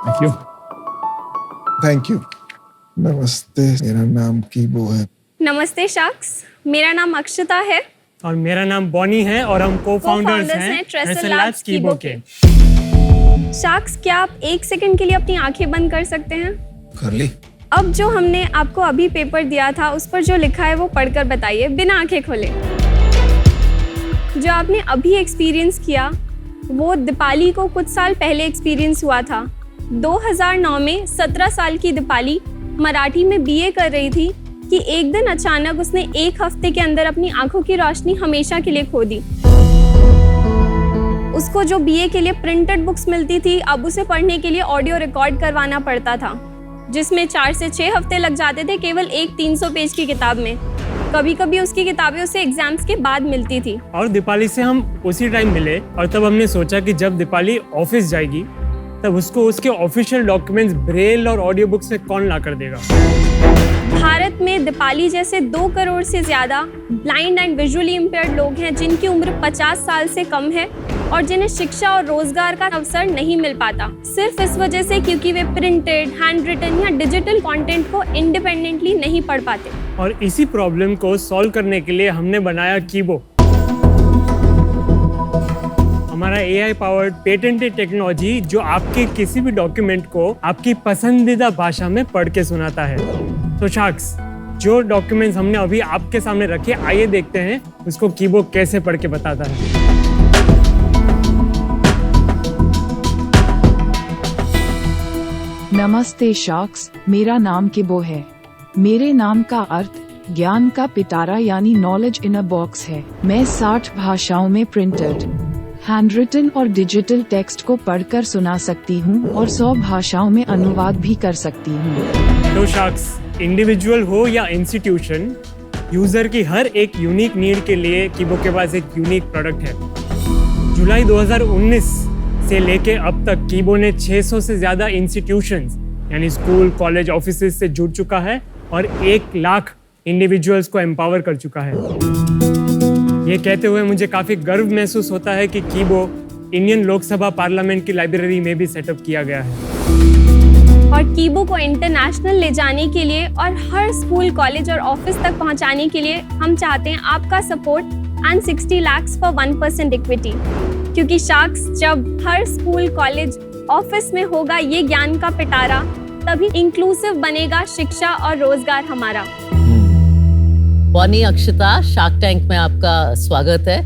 Thank you. Thank you. नमस्ते, मेरा नाम कीबो है. नमस्ते sharks, मेरा नाम अक्षता है और मेरा नाम बॉनी है और हम को-फाउंडर्स हैं Trestle Labs Labs कीबो के। शार्क्स, क्या आप 1 सेकंड के लिए अपनी आंखें बंद कर सकते हैं? कर ली. अब जो हमने आपको अभी पेपर दिया था उस पर जो लिखा है वो पढ़कर बताइए बिना आंखें खोले। जो आपने अभी एक्सपीरियंस किया वो दीपाली को कुछ साल पहले एक्सपीरियंस हुआ था। 2009 में 17 साल की दीपाली मराठी में बीए कर रही थी कि एक दिन अचानक उसने 1 हफ्ते के अंदर अपनी आंखों की रोशनी हमेशा के लिए खो दी। उसको जो बीए के लिए प्रिंटेड बुक्स मिलती थी अब उसे पढ़ने के लिए ऑडियो रिकॉर्ड करवाना पड़ता था, जिसमें 4 से 6 हफ्ते लग जाते थे केवल एक 300 पेज की किताब में। कभी कभी उसकी किताबें उसे एग्जाम्स के बाद मिलती थी। और दीपाली से हम उसी टाइम मिले और तब हमने सोचा कि जब दीपाली ऑफिस जाएगी तब उसको उसके ऑफिशियल डॉक्यूमेंट्स ब्रेल और ऑडियो बुक्स में कौन ला कर देगा। भारत में दीपाली जैसे 2 करोड़ से ज्यादा ब्लाइंड एंड विजुअली इम्पेयर्ड लोग हैं जिनकी उम्र 50 साल से कम है और जिन्हें शिक्षा और रोजगार का अवसर नहीं मिल पाता, सिर्फ इस वजह से क्योंकि वे प्रिंटेड, हैंड रिटन या डिजिटल कंटेंट को इंडिपेंडेंटली नहीं पढ़ पाते। और इसी प्रॉब्लम को सॉल्व करने के लिए हमने बनाया कीबो, हमारा AI पावर्ड पेटेंटेड टेक्नोलॉजी जो आपके किसी भी डॉक्यूमेंट को आपकी पसंदीदा भाषा में पढ़ के सुनाता है। तो शार्क्स, जो डॉक्यूमेंट्स हमने अभी आपके सामने रखे, आइए देखते हैं उसको कीबो कैसे पढ़ के बताता है। नमस्ते शार्क्स, मेरा नाम कीबो है। मेरे नाम का अर्थ ज्ञान का पिटारा यानी नॉलेज इन अ बॉक्स है। मैं 60 भाषाओं में प्रिंटेड, हैंड रिटन और डिजिटल टेक्स्ट को पढ़कर सुना सकती हूँ और 100 भाषाओं में अनुवाद भी कर सकती हूँ। तो शार्क्स, इंडिविजुअल हो या इंस्टीट्यूशन, यूजर की हर एक यूनिक नीड के लिए कीबो के पास एक यूनिक प्रोडक्ट है। जुलाई 2019 से लेके अब तक कीबो ने 600 से ज्यादा इंस्टीट्यूशंस यानी स्कूल, कॉलेज, ऑफिसेज से जुड़ चुका है और 1 लाख इंडिविजुअल्स को एम्पावर कर चुका है। ये कहते हुए मुझे काफी गर्व महसूस होता है कि कीबो इंडियन लोकसभा पार्लियामेंट की लाइब्रेरी में भी सेटअप किया गया है। और कीबो को इंटरनेशनल ले जाने के लिए और हर स्कूल, कॉलेज और ऑफिस तक पहुंचाने के लिए हम चाहते हैं आपका support and 60 lakhs for 1% equity, क्योंकि शार्क्स जब हर स्कूल, कॉलेज, ऑफिस में होगा ये ज्ञान का पिटारा, तभी इंक्लूसिव बनेगा शिक्षा और रोजगार हमारा। बॉनी, अक्षता, शार्क टैंक में आपका स्वागत है।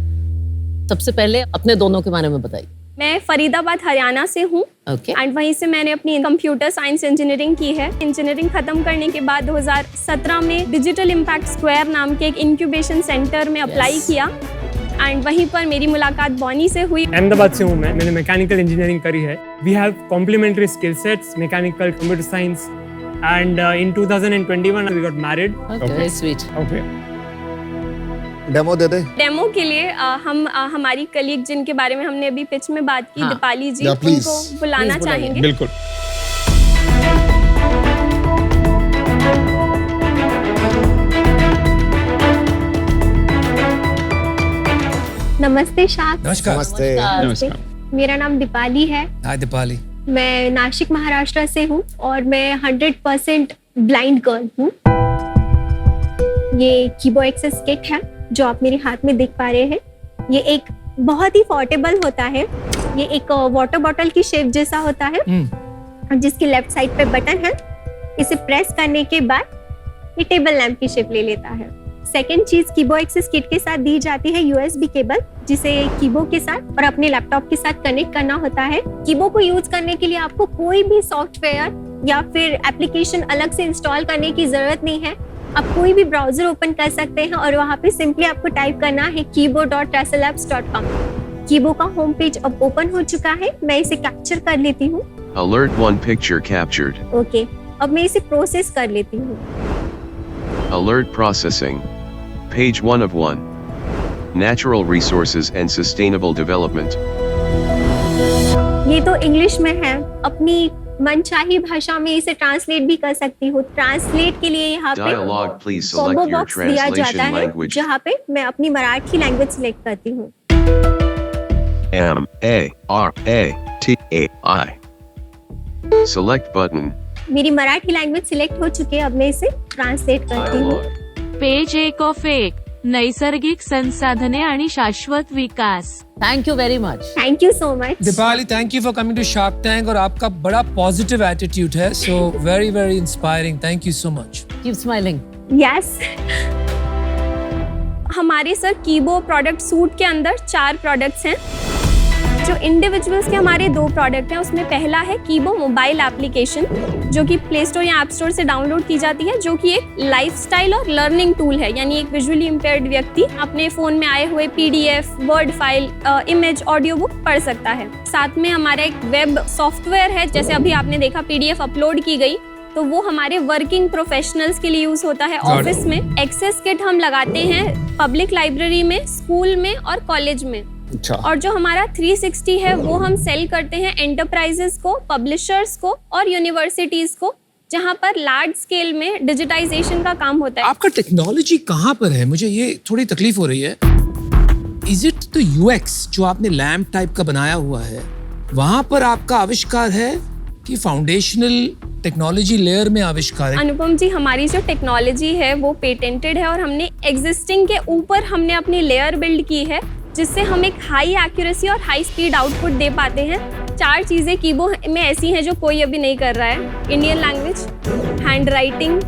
सबसे पहले अपने दोनों के बारे में बताइए। मैं फरीदाबाद, हरियाणा से हूँ एंड वहीं से मैंने अपनी कंप्यूटर साइंस इंजीनियरिंग की है। इंजीनियरिंग खत्म करने के बाद 2017 में डिजिटल इम्पैक्ट स्क्वायर नाम के एक इंक्यूबेशन सेंटर में अप्लाई किया एंड वहीं पर मेरी मुलाकात बॉनी से हुई। अहमदाबाद से हूँ मैंने मैकेनिकल इंजीनियरिंग करी है। We have complementary skill sets, mechanical, computer science, and in 2021 we got married. Okay, sweet. Okay, demo दे दे। डेमो के लिए हम हमारी कलीग जिनके बारे में हमने अभी पिच में बात की, दीपाली जी, उनको बुलाना चाहेंगे। बिल्कुल। नमस्ते शार्क। नमस्ते। मेरा नाम दीपाली है। हाय दीपाली। मैं नासिक, महाराष्ट्र से हूँ और मैं 100% ब्लाइंड गर्ल हूँ। ये कीबो एक्सेस किट है जो आप मेरे हाथ में देख पा रहे हैं। ये एक बहुत ही पोर्टेबल होता है। ये एक वाटर बॉटल की शेप जैसा होता है जिसकी लेफ्ट साइड पे बटन है। इसे प्रेस करने के बाद ये टेबल लैंप की शेप ले लेता है। सेकेंड चीज, कीबो एक्सेस किट के साथ दी जाती है USB केबल, जिसे कीबो के साथ और अपने लैपटॉप के साथ कनेक्ट करना होता है। कीबो को यूज करने के लिए आपको कोई भी सॉफ्टवेयर या फिर एप्लीकेशन अलग से इंस्टॉल करने की जरूरत नहीं है। आप कोई भी ब्राउजर ओपन कर सकते हैं और वहाँ पे सिंपली आपको टाइप करना है keybo.tracelabs.com। कीबो का होम पेज अब ओपन हो चुका है। मैं इसे कैप्चर कर लेती हूँ। Alert 1 picture captured. ओके, अब मैं इसे प्रोसेस कर लेती हूँ। Alert processing. Page 1 of 1. Natural resources and sustainable development. ये तो इंग्लिश में है। अपनी मनचाही भाषा में इसे ट्रांसलेट भी कर सकती हूँ। ट्रांसलेट के लिए यहाँ पे Dialogue, please combo select your box दिया जाता translation है, language. जहाँ पे मैं अपनी मराठी लैंग्वेज सिलेक्ट करती हूँ। M-A-R-A-T-A-I. Select button. मेरी मराठी लैंग्वेज सिलेक्ट हो चुकी है। अब मैं इसे ट्रांसलेट करती हूँ। पेज 1 ऑफ 1, नैसर्गिक संसाधने आणि शाश्वत विकास। Thank you very much. Thank you so much Deepali, thank you for coming to Shark Tank. और आपका बड़ा पॉजिटिव एटीट्यूड है, so very very inspiring. Thank you so much. Keep smiling. Yes. हमारे सर कीबो प्रोडक्ट सूट के अंदर 4 products हैं। जो individuals के हमारे 2 प्रोडक्ट हैं, उसमें पहला है कीबो मोबाइल एप्लीकेशन, जो कि प्ले स्टोर या ऐप स्टोर से डाउनलोड की जाती है, जो कि एक लाइफस्टाइल और लर्निंग टूल है। यानी एक विजुअली इम्पेयर्ड व्यक्ति अपने फोन में आए हुए PDF, word file, image, audio book पढ़ सकता है। साथ में हमारा एक वेब सॉफ्टवेयर है, जैसे अभी आपने देखा PDF अपलोड की गई, तो वो हमारे वर्किंग प्रोफेशनल्स के लिए यूज होता है ऑफिस में। एक्सेस किट हम लगाते हैं पब्लिक लाइब्रेरी में, स्कूल में और कॉलेज में। और जो हमारा 360 है वो हम सेल करते हैं एंटरप्राइजेस को, पब्लिशर्स को और यूनिवर्सिटीज को, जहां पर लार्ज स्केल में डिजिटाइजेशन का काम होता है। आपका टेक्नोलॉजी कहाँ पर है? मुझे ये थोड़ी तकलीफ हो रही है। इज इट द UX जो आपने लैम्प टाइप का बनाया हुआ है, वहां पर आपका आविष्कार है कि फाउंडेशनल टेक्नोलॉजी लेयर में आविष्कार है? अनुपम जी, हमारी जो टेक्नोलॉजी है वो पेटेंटेड है और हमने एग्जिस्टिंग के ऊपर हमने अपनी लेयर बिल्ड की है, जिससे हम एक हाई एक्यूरेसी और हाई स्पीड आउटपुट दे पाते हैं। 4 चीजें कीबो में ऐसी हैं जो कोई अभी नहीं कर रहा है। Indian language, hand writing,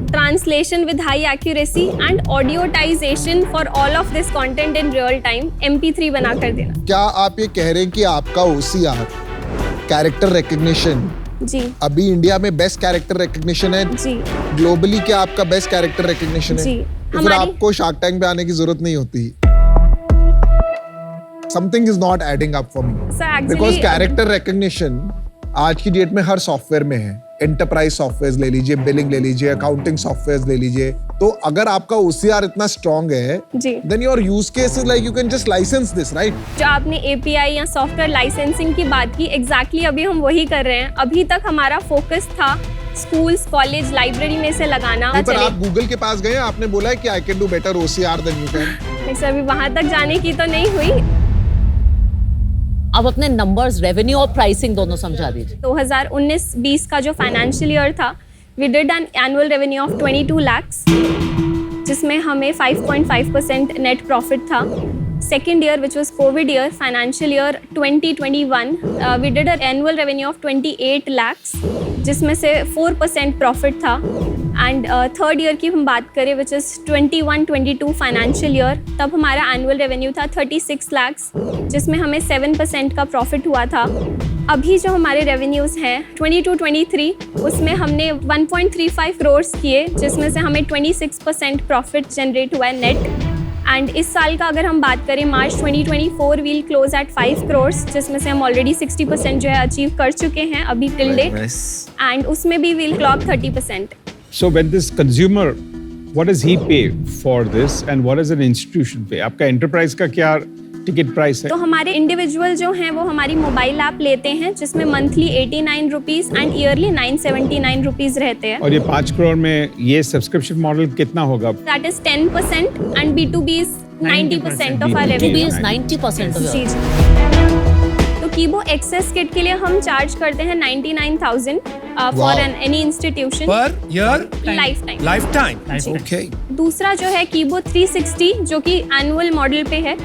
translation with high accuracy and audiotization for all of this content in real time, MP3 बना कर देना। क्या आप ये कह रहे हैं कि आपका OCR कैरेक्टर रिकग्निशन जी अभी इंडिया में बेस्ट कैरेक्टर रिकग्निशन है? जी। ग्लोबली क्या आपका बेस्ट कैरेक्टर रिकग्निशन है? जी। तो फिर आपको शार्क टैंक पे आने की जरूरत नहीं होती। Something is not adding up for me. Sir, actually, Because character recognition आज की डेट में हर सॉफ्टवेयर में है। एंटरप्राइज सॉफ्टवेयर ले लीजिए, बिलिंग ले लीजिए, अकाउंटिंग सॉफ्टवेयर ले लीजिए। तो अगर आपका OCR इतना स्ट्रॉन्ग है, then your use case is like you can just license this, right? जो आपने API या सॉफ्टवेयर लाइसेंसिंग की बात की, एग्जैक्टली अभी हम वही कर रहे हैं। अभी तक हमारा फोकस था स्कूल्स, कॉलेज, लाइब्रेरी में से लगाना। पर आप गूगल के पास गए, आपने बोला है कि I can do better OCR than you can. नहीं सर, अभी वहां तक जाने की तो नहीं हुई। अब अपने नंबर्स, रेवेन्यू और प्राइसिंग दोनों समझा दीजिए। 2019-20 का जो फाइनेंशियल ईयर था, we did an annual revenue of 22 lakhs, जिसमें हमें 5.5% नेट प्रॉफिट था। Second year which was covid year, financial year 2021, we did an annual revenue of 28 lakhs, जिसमें से 4% प्रॉफिट था। एंड थर्ड ईयर की हम बात करें विच इज़ 21-22 फाइनेंशियल ईयर, तब हमारा एनुअल रेवेन्यू था 36 lakhs, जिसमें हमें 7% का प्रॉफिट हुआ था। अभी जो हमारे रेवेन्यूज़ हैं 22-23, उसमें हमने 1.35 करोड़ किए, जिसमें से हमें 26% प्रॉफिट जनरेट हुआ है नेट। एंड इस साल का अगर हम बात करें मार्च 2024, वील क्लोज एट 5 करोड़, जिसमें से हम ऑलरेडी 60% जो है अचीव कर चुके हैं अभी टिल डेट, एंड उसमें भी we'll clock 30%। So when this consumer, what does he pay for this and what does an institution pay? आपका enterprise का क्या टिकट प्राइस है? तो हमारे इंडिविजुअल जो हैं वो हमारी मोबाइल ऐप लेते हैं, जिसमें monthly 89 rupees and yearly 979 rupees रहते हैं। और ये 5 करोड़ में ये सब्सक्रिप्शन मॉडल कितना होगा? That is 10% and B2B is 90% of our revenue. B2B is 90% of जी। तो कीबो एक्सेस किट के लिए हम चार्ज करते हैं 99,000 for any institution per year, life time. Okay. दूसरा जो है कीबो 360, जो कि एनुअल मॉडल पे है।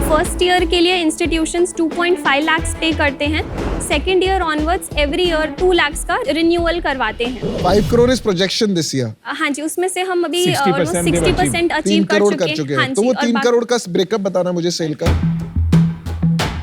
फर्स्ट ईयर के लिए इंस्टीट्यूशंस 2.5 lakhs पे करते हैं। Second year onwards every year 2 lakhs का रिन्यूअल करवाते हैं। 5 crore is projection this year. हाँ जी, उसमें से हम अभी 60% अचीव कर चुके हैं। तो वो 3 करोड़ का ब्रेकअप बताना मुझे सेल का।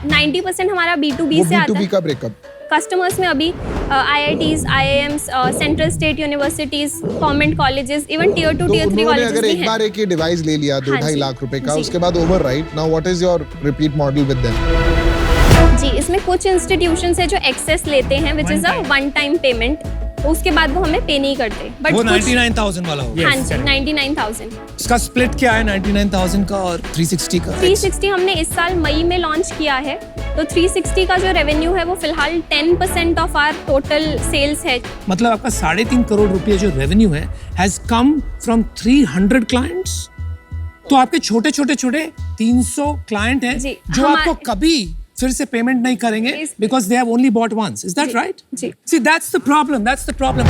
90% हमारा B2B से आता है। का ब्रेकअप। कस्टमर्स में अभी IITs, IIMs, central state universities, government colleges, even tier 2 tier 3 colleges अगर भी एक हैं। बार एक ये डिवाइस ले लिया 2-2.5 लाख रुपए का, उसके बाद over, right? Now what is your repeat model with them? जी, इसमें कुछ इंस्टीट्यूशंस है जो एक्सेस लेते हैं which is a one time payment, तो उसके बाद वो हमें पे नहीं करते। बट वो 99,000 वाला होगा। हाँ जी, 99,000। इसका स्प्लिट क्या है 99,000 का और 360 का? 360 हमने इस साल मई में लॉन्च किया है, तो 360 का जो रेवेन्यू है वो फिलहाल 10% ऑफ आवर टोटल सेल्स है। मतलब आपका 3.5 करोड़ रुपए जो रेवेन्यू है हैज कम फ्रॉम 300 क्लाइंट्स। तो आपके छोटे 300 क्लाइंट हैं जो आपको कभी फिर से पेमेंट नहीं करेंगे because they have only bought once. Is that right? जी। See that's the problem.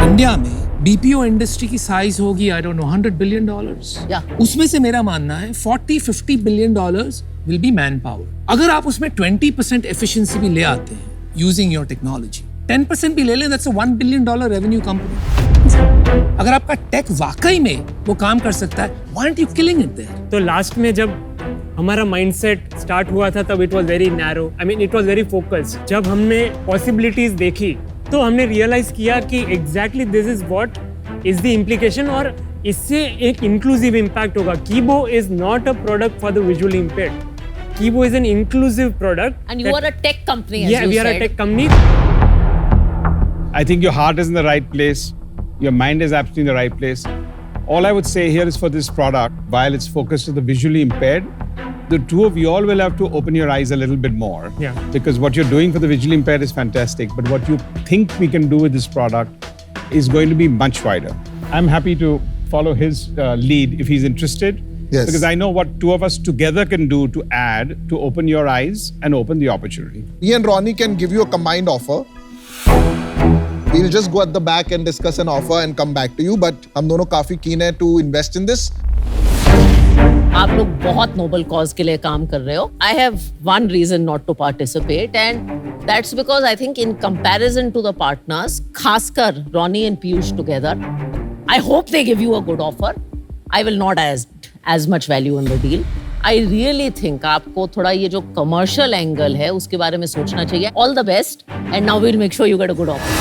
India में बीपीओ इंडस्ट्री की साइज होगी आई डोंट नो $100 billion। उसमें से मेरा मानना है $40-50 billion will be man power. अगर आप उसमें 20% एफिशिएंसी भी ले आते हैं यूजिंग योर टेक्नोलॉजी, 10% भी ले लें, that's a $1 billion revenue company. अगर आपका टेक वाकई में वो काम कर सकता है, why aren't you killing it there? तो लास्ट में जब हमारा माइंडसेट स्टार्ट हुआ था तब it was very narrow, I mean it was very focused. जब हमने पॉसिबिलिटीज देखी तो हमने रियलाइज किया कि exactly this is what is the implication, और इससे एक इंक्लूसिव इम्पैक्ट होगा। Keebo is not a product for the visually impaired. Keebo is an inclusive product. And you are a tech company, as yeah, you we are said. a tech company. I think your heart is in the right place. Your mind is absolutely in the right place. All I would say here is for this product, while it's focused on the visually impaired, the two of you all will have to open your eyes a little bit more. Yeah. Because what you're doing for the visually impaired is fantastic, but what you think we can do with this product is going to be much wider. I'm happy to follow his lead if he's interested. Yes. Because I know what two of us together can do to add, to open your eyes and open the opportunity. Me and Ronnie can give you a combined offer. We'll just go at the back and discuss an offer and come back to you. But हम दोनों काफी keen है to invest in this. आप लोग बहुत noble cause के लिए काम कर रहे हो. I have one reason not to participate, and that's because I think in comparison to the partners, खासकर Ronnie and Piyush together, I hope they give you a good offer. I will not as much value in the deal. I really think आपको थोड़ा ये जो commercial angle है उसके बारे में सोचना चाहिए. All the best, and now we'll make sure you get a good offer.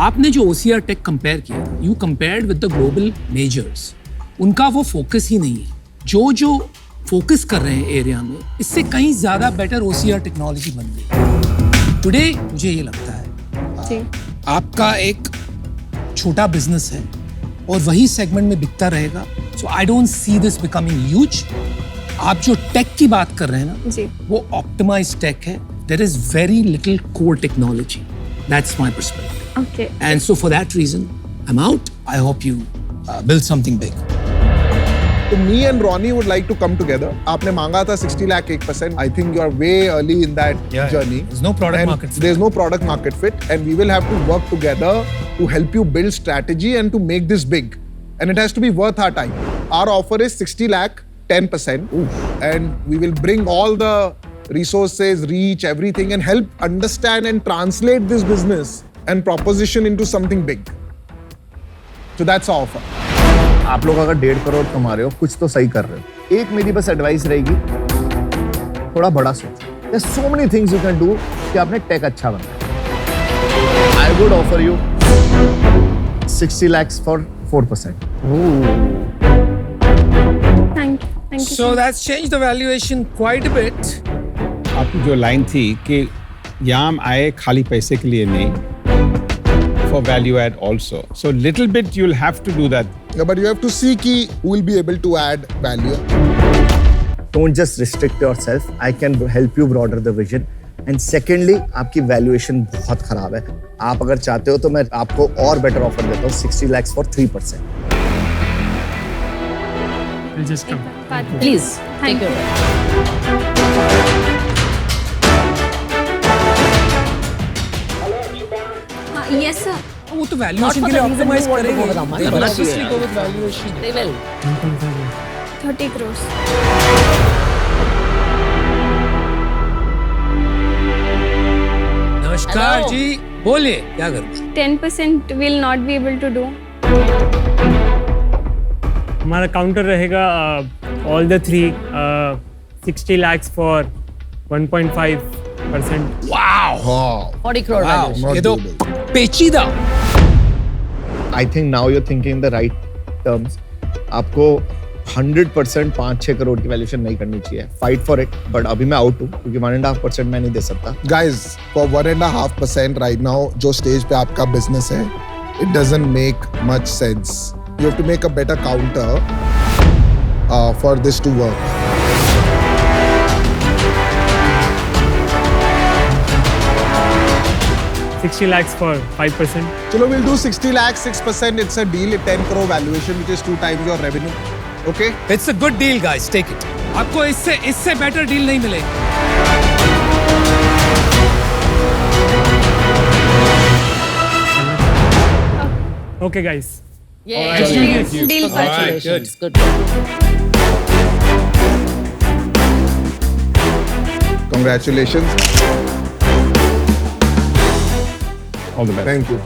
आपने जो OCR Tech कंपेयर किया, you compared with the global majors. उनका वो फोकस ही नहीं है. जो फोकस कर रहे हैं एरिया में, इससे कहीं ज्यादा बेटर OCR टेक्नोलॉजी बन गई. टुडे मुझे ये लगता है आपका एक छोटा बिजनेस है और वही सेगमेंट में बिकता रहेगा. So I don't see this becoming huge. आप जो टेक की बात कर रहे हैं ना, वो ऑप्टिमाइज टेक है. There is very little core technology. That's my perspective. Okay. And so for that reason I am out. I hope you build something big. So me and Ronnie would like to come together. आपने मांगा था 60 lakh 1%. I think you are way early in that journey. There's no product And market fit. There's no product market fit, and we will have to work together to help you build strategy and to make this big. And it has to be worth our time. Our offer is 60 lakh 10%. And we will bring all the resources, reach, everything, and help understand and translate this business and proposition into something big. So that's our offer. आप लोग अगर 1.5 करोड़ कमा रहे हो, कुछ तो सही कर रहे हो। एक मेरी बस एडवाइस रहेगी, थोड़ा बड़ा सोचो। There's so many things you can do कि आपने टेक अच्छा बनाया। I would offer you 60 lakhs for 4%. Thank you. So that's changed the valuation quite a bit. आपकी जो लाइन थी कि यहाँ हम आए खाली पैसे के लिए नहीं, for value add also. So little bit you'll have to do that. Yeah, but you have to see ki who will be able to add value. Don't just restrict yourself. I can help you broaden the vision. And secondly, आपकी valuation बहुत खराब है. आप अगर चाहते हो तो मैं आपको और better offer देता हूँ 60 lakhs for 3%. We'll just come. Please, take your time. Yes, sir. वो तो Not valuation for के लिए the reason optimize you want to go करेंगे. with Raman. They They will. consciously go with valuation. They will. 30 crores. नमस्कार Hello. जी, बोलिए क्या करूँ? 10% will not be able to do. हमारा काउंटर रहेगा all the 3 60 lakhs for 1.5%. Wow. 40 crore Wow. valuation. ये तो पेचीदा. I think now you're thinking the right terms. आपको 100% 5-6 करोड़ की वैल्यूएशन नहीं करनी चाहिए. Fight for it. But अभी मैं आउट हूँ क्योंकि 1.5% मैं नहीं दे सकता. Guys, for 1.5% right now, जो stage पे आपका business है, it doesn't make much sense. You have to make a better counter for this to work. $60 lakhs for 5%. Chalo, we'll do 60 lakhs, 6%. It's a deal. 10 crore valuation, which is 2 times your revenue. Okay? It's a good deal, guys. Take it. आपको इससे better deal नहीं मिलेगा. Okay, guys. Yeah. Deal. Congratulations. Good. Congratulations. All the best. Thank you.